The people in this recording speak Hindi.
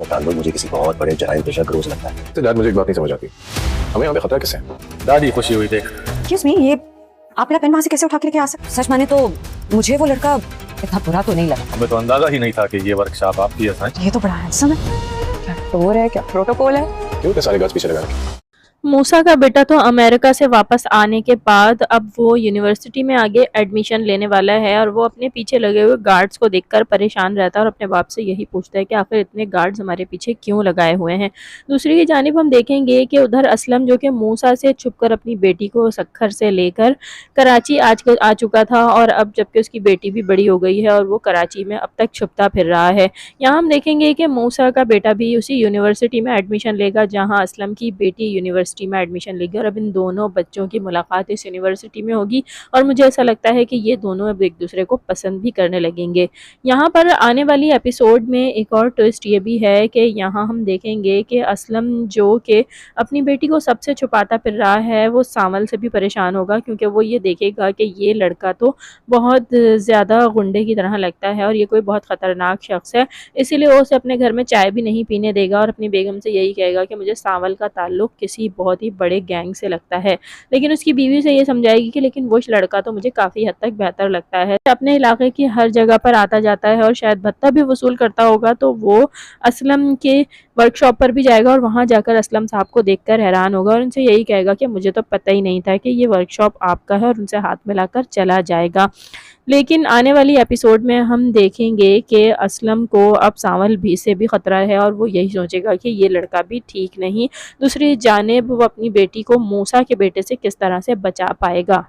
ताल्लुक मुझे किसी बहुत बड़े जराइम पेशा रोज लगता है। तो डैड मुझे एक बात नहीं समझ आती, हमें यहाँ पे खतरा किससे है? दादी खुशी हुई देख। एक्सक्यूज मी, ये आप मेरा पेन वहां से कैसे उठा के लेके आ सकते? सच माने तो मुझे वो लड़का इतना बुरा तो नहीं लगा। हमें तो अंदाजा ही नहीं था कि ये वर्कशॉप आपकी है। सच ये तो बड़ा हैंडसम है। क्या टोर है, क्या प्रोटोकॉल है। क्यों इतने सारे गाज पीछे लगा रखे? मूसा का बेटा तो अमेरिका से वापस आने के बाद अब वो यूनिवर्सिटी में आगे एडमिशन लेने वाला है और वो अपने पीछे लगे हुए गार्ड्स को देखकर परेशान रहता है और अपने बाप से यही पूछता है कि आखिर इतने गार्ड्स हमारे पीछे क्यों लगाए हुए हैं। दूसरी की जानिब हम देखेंगे कि उधर असलम जो कि मूसा से छुपकर अपनी बेटी को सखर से लेकर कराची आ चुका था और अब जबकि उसकी बेटी भी बड़ी हो गई है और वो कराची में अब तक छुपता फिर रहा है। यहाँ हम देखेंगे कि मूसा का बेटा भी उसी यूनिवर्सिटी में एडमिशन लेगा जहाँ असलम की बेटी यूनिवर्सिटी में एडमिशन लेगी और अब इन दोनों बच्चों की मुलाकात इस यूनिवर्सिटी में होगी और मुझे ऐसा लगता है कि ये दोनों अब एक दूसरे को पसंद भी करने लगेंगे। यहाँ पर आने वाली एपिसोड में एक और ट्विस्ट ये भी है कि यहाँ हम देखेंगे कि असलम जो कि अपनी बेटी को सबसे छुपाता फिर रहा है वो सामल से भी परेशान होगा क्योंकि वो ये देखेगा कि ये लड़का तो बहुत ज़्यादा गुंडे की तरह लगता है और ये कोई बहुत ख़तरनाक शख्स है, इसीलिए वो उसे अपने घर में चाय भी नहीं पीने देगा और अपनी बेगम से यही कहेगा कि मुझे सावल का ताल्लुक किसी बहुत ही बड़े गैंग से लगता है। लेकिन उसकी बीवी से ये समझाएगी कि लेकिन वो लड़का तो मुझे काफ़ी हद तक बेहतर लगता है, अपने इलाके की हर जगह पर आता जाता है और शायद भत्ता भी वसूल करता होगा, तो वो असलम के वर्कशॉप पर भी जाएगा और वहाँ जाकर असलम साहब को देखकर हैरान होगा और उनसे यही कहेगा कि मुझे तो पता ही नहीं था कि ये वर्कशॉप आपका है और उनसे हाथ मिलाकर चला जाएगा। लेकिन आने वाली एपिसोड में हम देखेंगे कि असलम को अब सावल भी से भी ख़तरा है और वो यही सोचेगा कि ये लड़का भी ठीक नहीं। दूसरी जानिब वो अपनी बेटी को मूसा के बेटे से किस तरह से बचा पाएगा।